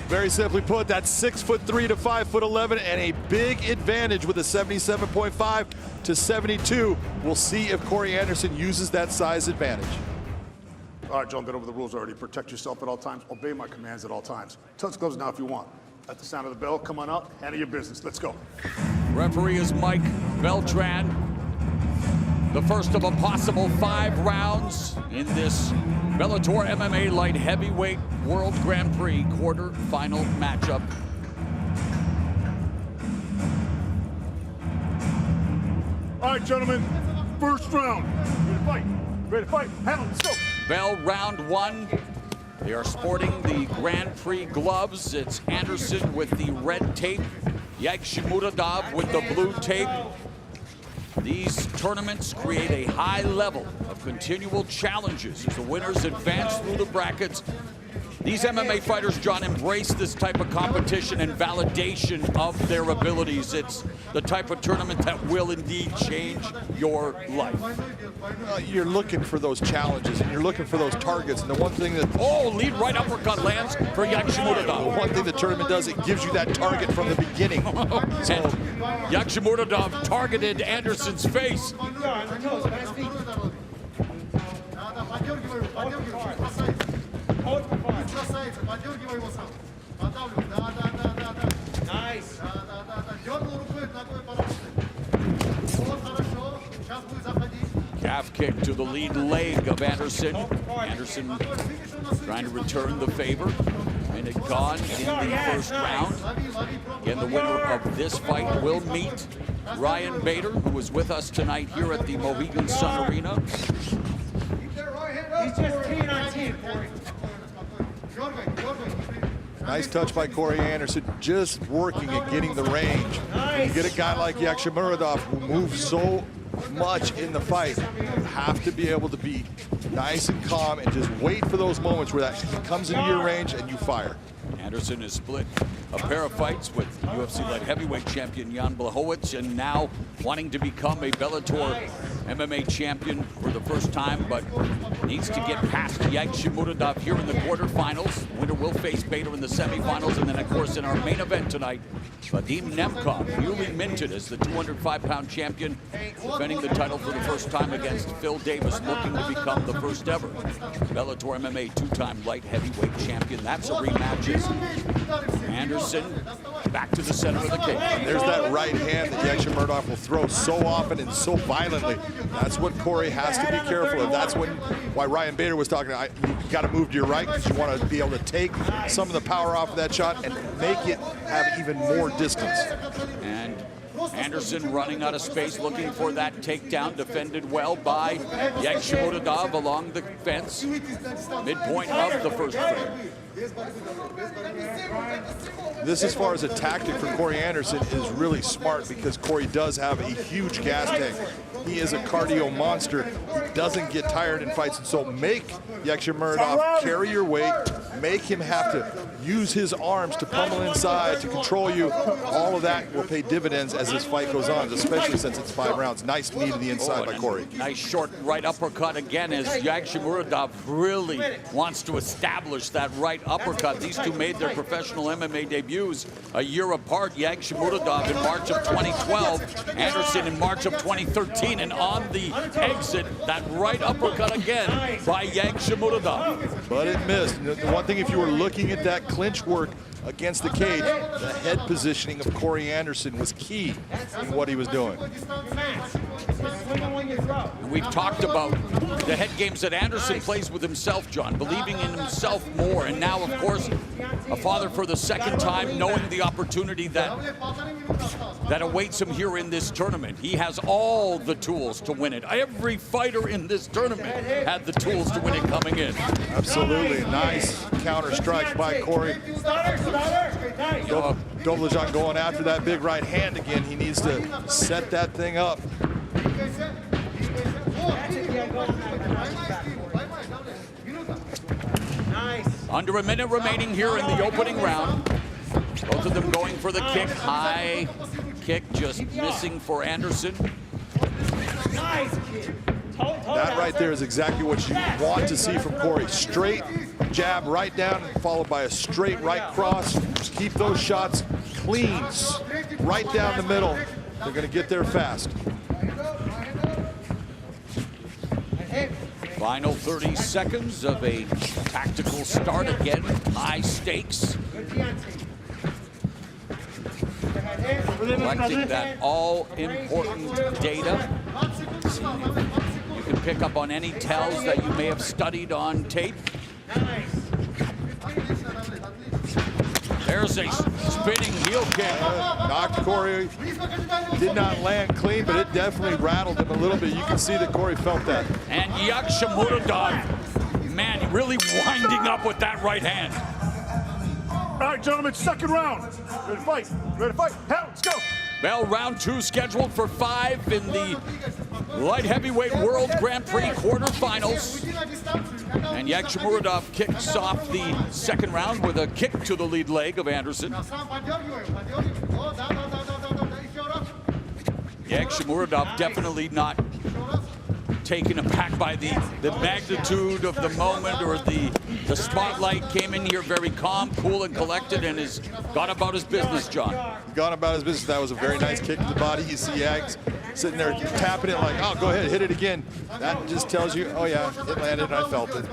Very simply put, that's 6'3" to 5'11", and a big advantage with a 77.5 to 72. We'll see if Corey Anderson uses that size advantage. All right, John, been over the rules already. Protect yourself at all times. Obey my commands at all times. Touch gloves now if you want. At the sound of the bell, come on up, handle your business. Let's go. Referee is Mike Beltran. The first of a possible 5 rounds in this Bellator MMA light heavyweight World Grand Prix quarter-final matchup. All right, gentlemen, first round. Ready to fight? Ready to fight? Handle, let's go. Bell, round 1. They are sporting the Grand Prix gloves. It's Anderson with the red tape, Yagshimuradov with the blue tape. These tournaments create a high level of continual challenges as the winners advance through the brackets. These MMA fighters, John, embrace this type of competition and validation of their abilities. It's the type of tournament that will indeed change your life. You're looking for those challenges, and you're looking for those targets. And the one thing that... Oh, lead right uppercut lands for Yagshimuradov. The one thing the tournament does, it gives you that target from the beginning. And Yagshimuradov targeted Anderson's face. Nice. Calf kick to the lead leg of Anderson. Anderson trying to return the favor. Minute gone in the first round. Again, the winner of this fight will meet Ryan Bader, who was with us tonight here at the Mohegan Sun Arena. He's just 10 on 10, Corey. Nice touch by Corey Anderson, just working at getting the range. You get a guy like Yagshimuradov who moves so much in the fight, you have to be able to be nice and calm and just wait for those moments where that comes into your range and you fire. Anderson has split a pair of fights with UFC light heavyweight champion Jan Blachowicz, and now wanting to become a Bellator MMA champion for the first time, but needs to get past Yagshimuradov here in the quarterfinals. Winner will face Bader in the semifinals, and then of course in our main event tonight, Vadim Nemkov, newly minted as the 205-pound champion, defending the title for the first time against Phil Davis, looking to become the first ever Bellator MMA 2-time light heavyweight champion. That's a rematch. Anderson back to the center of the cage. There's that right hand that Yagshimuradov will throw so often and so violently. That's what Corey has to be careful of. That's why Ryan Bader was talking. You got to move to your right because you want to be able to take some of the power off of that shot and make it have even more distance. And Anderson running out of space, looking for that takedown, defended well by Yagshimuradov along the fence, midpoint of the first frame. This, as far as a tactic for Corey Anderson, is really smart because Corey does have a huge gas tank. He is a cardio monster. He doesn't get tired in fights, and so make Yagshimuradov carry your weight, make him have to use his arms to pummel inside, to control you. All of that will pay dividends as this fight goes on, especially since it's 5 rounds. Nice knee to the inside by Corey. Nice short right uppercut again as Yagshimuradov really wants to establish that right uppercut. These two made their professional MMA debuts a year apart. Yagshimuradov in March of 2012, Anderson in March of 2013, and on the exit, that right uppercut again by Yagshimuradov. But it missed. The one thing, if you were looking at that clinch work against the cage, the head positioning of Corey Anderson was key in what he was doing. And we've talked about the head games that Anderson plays with himself, John, believing in himself more. And now, of course, a father for the second time, knowing the opportunity that awaits him here in this tournament. He has all the tools to win it. Every fighter in this tournament had the tools to win it coming in. Absolutely. Nice counter strike by Corey. Dovlet going after that big right hand again. He needs to set that thing up. Under a minute remaining here in the opening round. Both of them going for the kick. High kick just missing for Anderson. That right there is exactly what you want to see from Corey. Straight jab right down, followed by a straight right cross. Just keep those shots clean, right down the middle. They're going to get there fast. Final 30 seconds of a tactical start again. High stakes. Collecting that all-important data. You can pick up on any tells that you may have studied on tape. There's a spinning heel kick. Knocked Corey. Did not land clean, but it definitely rattled him a little bit. You can see that Corey felt that. And Yagshimuradov, man, really winding up with that right hand. All right, gentlemen, second round. Ready to fight? Ready to fight? Hell, let's go. Well, round 2 scheduled for 5 in the light heavyweight World Grand Prix quarterfinals. And Yagshimuradov kicks off the second round with a kick to the lead leg of Anderson. Yagshimuradov definitely not taken aback by the magnitude of the moment or the spotlight. Came in here very calm, cool, and collected, and has gone about his business, John. Gone about his business. That was a very nice kick to the body. You see Yags sitting there tapping it like, oh, go ahead, hit it again. That just tells you, oh yeah, it landed and I felt it.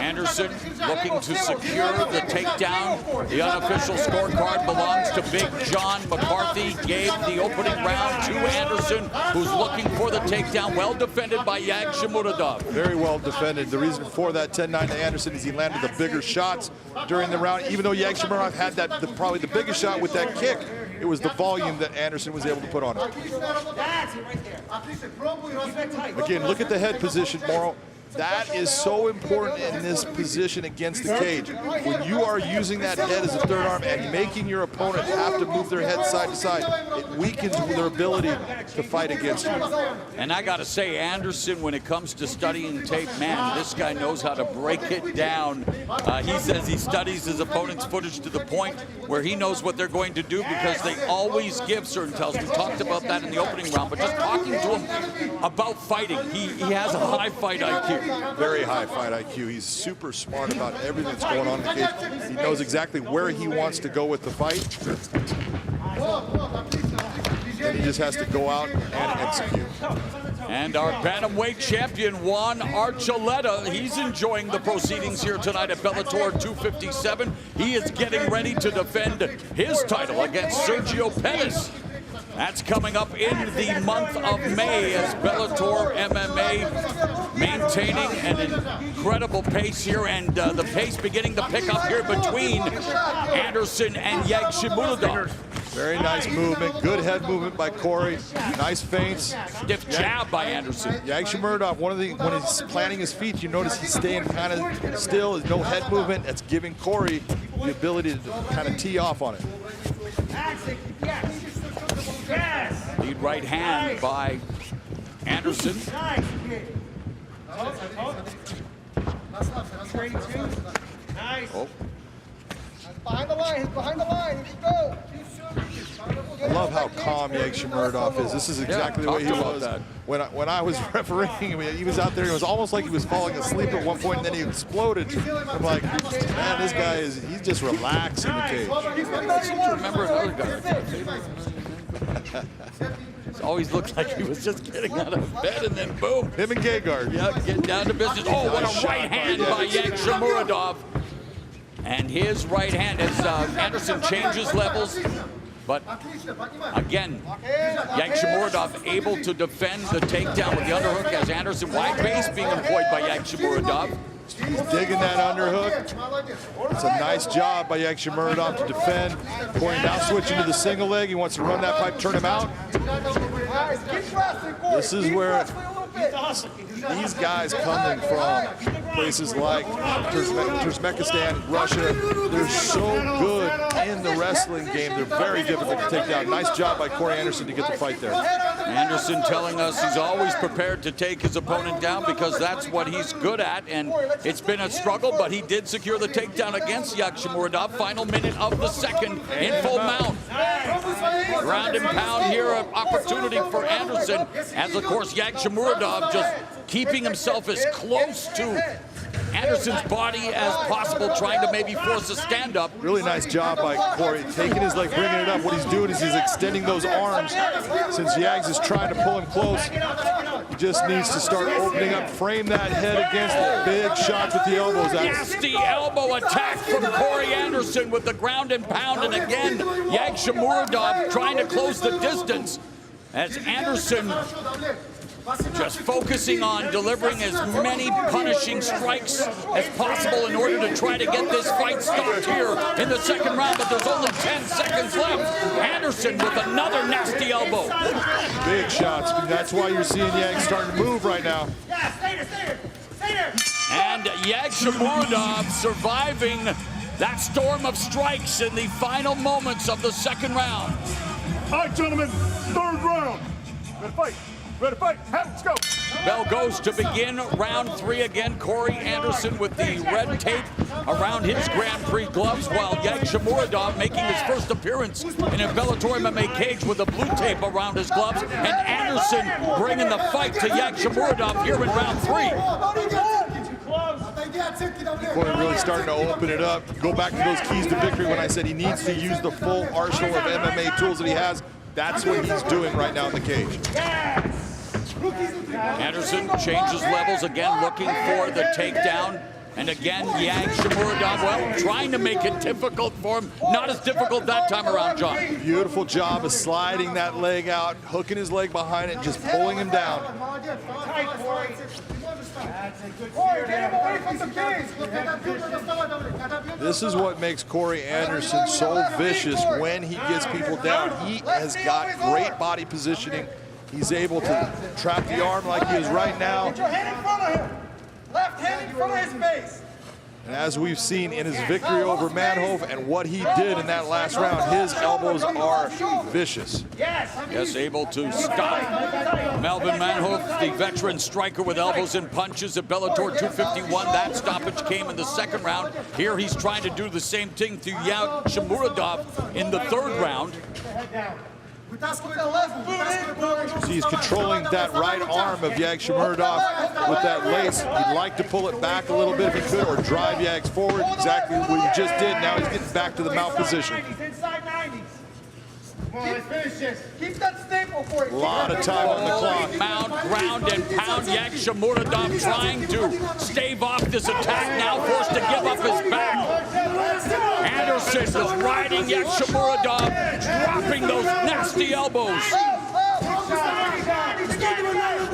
Anderson looking to secure the takedown. The unofficial scorecard belongs to Big John McCarthy. Gave the opening round to Anderson, who's looking for the takedown. Well defended by Yagshimuradov. Very well defended. The reason for that 10-9 to Anderson is he landed the bigger shots during the round. Even though Yagshimuradov had probably the biggest shot with that kick, it was the volume that Anderson was able to put on it. Again, look at the head position, Morrow. That is so important in this position against the cage. When you are using that head as a third arm and making your opponent have to move their head side to side, it weakens their ability to fight against you. And I got to say, Anderson, when it comes to studying tape, man, this guy knows how to break it down. He says he studies his opponent's footage to the point where he knows what they're going to do because they always give certain tells. We talked about that in the opening round, but just talking to him about fighting, he has a high fight IQ. Very high fight IQ. He's super smart about everything that's going on in the cage. He knows exactly where he wants to go with the fight. And he just has to go out and execute. And our bantamweight champion, Juan Archuleta, he's enjoying the proceedings here tonight at Bellator 257. He is getting ready to defend his title against Sergio Pettis. That's coming up in the month of May as Bellator MMA maintaining an incredible pace here, and the pace beginning to pick up here between Anderson and Yagshimuradov. Very nice movement, good head movement by Corey, nice feints. Stiff jab by Anderson. Yagshimuradov, when he's planting his feet, you notice he's staying kind of still, there's no head movement. That's giving Corey the ability to kind of tee off on it. Lead right hand by Anderson. Oh. Behind the line, he's behind the line, he can go. I love how calm Yagshimuradov is. This is exactly the way he was. When I was refereeing, I mean, he was out there, it was almost like he was falling asleep at one point, and then he exploded. I'm like, man, this guy he's just relaxed in the cage. I seem to remember another guy. It always looked like he was just getting out of bed, and then boom. Him and Gegard. Yeah, getting down to business. Oh, what a right hand by Yagshimuradov. And his right hand as Anderson changes levels. But again, Yagshimuradov able to defend the takedown with the underhook as Anderson, wide base being employed by Yagshimuradov. He's digging that underhook. It's a nice job by Yagshimuradov to defend. Corey now switching to the single leg. He wants to run that pipe, turn him out. This is where these guys coming from places like Turkmenistan, Russia, they're so good in the wrestling game. They're very difficult to take down. Nice job by Corey Anderson to get the fight there. Anderson telling us he's always prepared to take his opponent down because that's what he's good at, and it's been a struggle, but he did secure the takedown against Yagshimuradov. Final minute of the second in full mount. Ground and pound here, an opportunity for Anderson, as of course Yagshimuradov just keeping himself as close to Anderson's body as possible, trying to maybe force a stand-up. Really nice job by Corey, taking his leg, bringing it up. What he's doing is he's extending those arms. Since Yags is trying to pull him close, he just needs to start opening up, frame that head against it. Big shots with the elbows. Nasty elbow attack from Corey Anderson with the ground and pound, and again, Yagshimuradov trying to close the distance as Anderson just focusing on delivering as many punishing strikes as possible in order to try to get this fight stopped here in the second round, but there's only 10 seconds left. Anderson with another nasty elbow. Big shots. That's why you're seeing Yags starting to move right now. And Yagshimuradov surviving that storm of strikes in the final moments of the second round. All right, gentlemen, third round. Ready to fight. Ready to fight. Let's go. Bell goes to begin round 3 again. Corey Anderson with the red tape around his Grand Prix gloves, while Yagshimuradov making his first appearance in a Bellator MMA cage with the blue tape around his gloves, and Anderson bringing the fight to Yagshimuradov here in round 3. Corey really starting to open it up. Go back to those keys to victory when I said he needs to use the full arsenal of MMA tools that he has. That's what he's doing right now in the cage. Anderson changes levels again, looking for the takedown. And again, Yagshimuradov, well, trying to make it difficult for him. Not as difficult that time around, John. Beautiful job of sliding that leg out, hooking his leg behind it, and just pulling him down. This is what makes Corey Anderson so vicious when he gets people down. He has got great body positioning. He's able to trap the arm like he is right now. Put your hand in front of him. Left hand in front of his face. And as we've seen in his victory over Manhoef and what he did in that last round, his elbows are vicious. Yes, able to stop Melvin Manhoef, the veteran striker with elbows and punches at Bellator 251. That stoppage came in the second round. Here he's trying to do the same thing to Yagshimuradov in the third round. He's controlling that right arm of Yagshimuradov with that lace. He'd like to pull it back a little bit if he could, or drive Yags forward. Exactly what he just did. Now he's getting back to the mount position. Inside 90s. Keep that staple for you. A lot of time on the clock. Mount, ground and pound. Yagshimuradov trying to stave off this attack, now forced to give up his back. Anderson is riding Yagshimuradov, dropping those nasty elbows.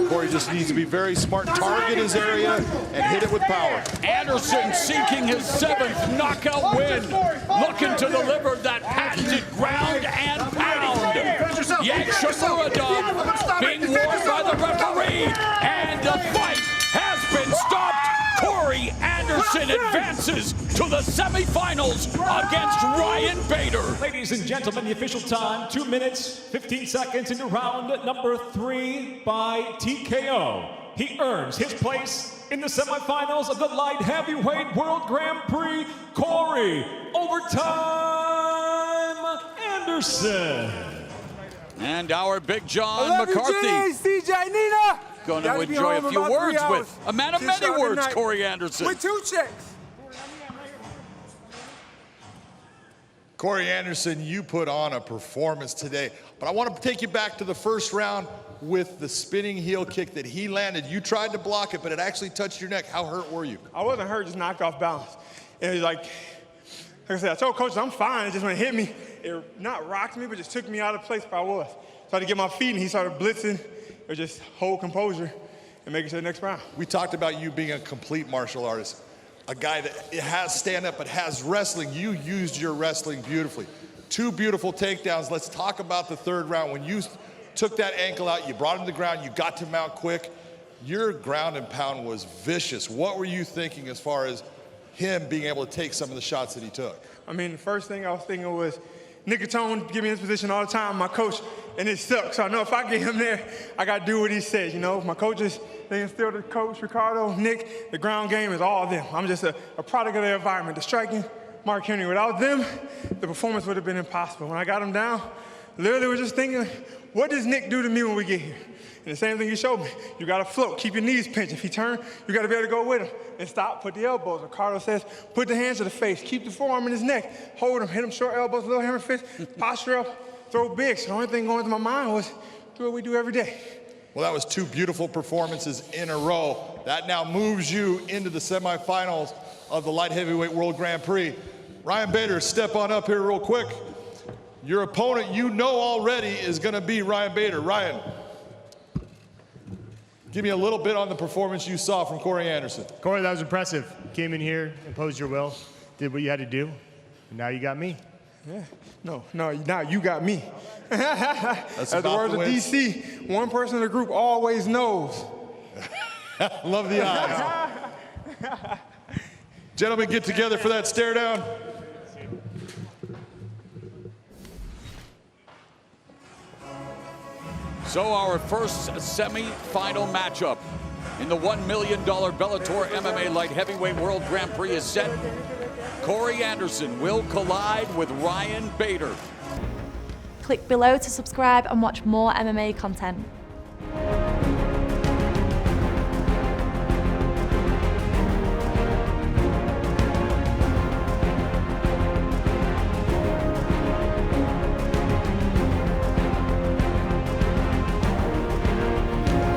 Corey just needs to be very smart, target his area, and hit it with power. Anderson seeking his 7th knockout win, looking to deliver that patented ground and pound. Yagshimuradov being warned by the referee, and the fight has been stopped. Corey Anderson advances to the semifinals against Ryan Bader. Ladies and gentlemen, the official time, 2 minutes, 15 seconds into round number 3 by TKO. He earns his place in the semifinals of the light heavyweight World Grand Prix. Corey Overtime Anderson. And our Big John McCarthy CJ Nina. going to enjoy a few words with a man of many words, Corey Anderson. With 2 checks. Corey Anderson, you put on a performance today, but I want to take you back to the first round with the spinning heel kick that he landed. You tried to block it, but it actually touched your neck. How hurt were you? I wasn't hurt, just knocked off balance. And it was like I said, I told coach I'm fine. It just when it hit me, it not rocked me, but just took me out of place where I was. So I had to get my feet, and he started blitzing. Or just hold composure and make it to the next round. We talked about you being a complete martial artist, a guy that has stand-up but has wrestling. You used your wrestling beautifully. 2 beautiful takedowns. Let's talk about the third round. When you took that ankle out, you brought him to the ground, you got to mount quick. Your ground and pound was vicious. What were you thinking as far as him being able to take some of the shots that he took? I mean, the first thing I was thinking was, Nicotone give me in this position all the time, my coach, and it sucks. So I know if I get him there, I got to do what he says, you know. My coaches, they instill the coach, Ricardo, Nick, the ground game is all of them. I'm just a product of their environment. The striking, Mark Henry. Without them, the performance would have been impossible. When I got him down, literally was just thinking, what does Nick do to me when we get here? And the same thing he showed me. You got to float, keep your knees pinched. If he turns, you got to be able to go with him. And stop, put the elbows. Ricardo says, put the hands to the face, keep the forearm in his neck, hold him, hit him short elbows, little hammer fist, posture up, throw big. So the only thing going through my mind was do what we do every day. Well, that was 2 beautiful performances in a row. That now moves you into the semifinals of the Light Heavyweight World Grand Prix. Ryan Bader, step on up here real quick. Your opponent, you know already, is going to be Ryan Bader. Ryan, give me a little bit on the performance you saw from Corey Anderson. Corey, that was impressive. Came in here, imposed your will, did what you had to do, and now you got me. Yeah. No, now you got me. That's As the words of DC, one person in the group always knows. Love the eyes. Gentlemen, get together for that stare down. So our first semi-final matchup in the $1 million Bellator MMA Light Heavyweight World Grand Prix is set. Corey Anderson will collide with Ryan Bader. Click below to subscribe and watch more MMA content.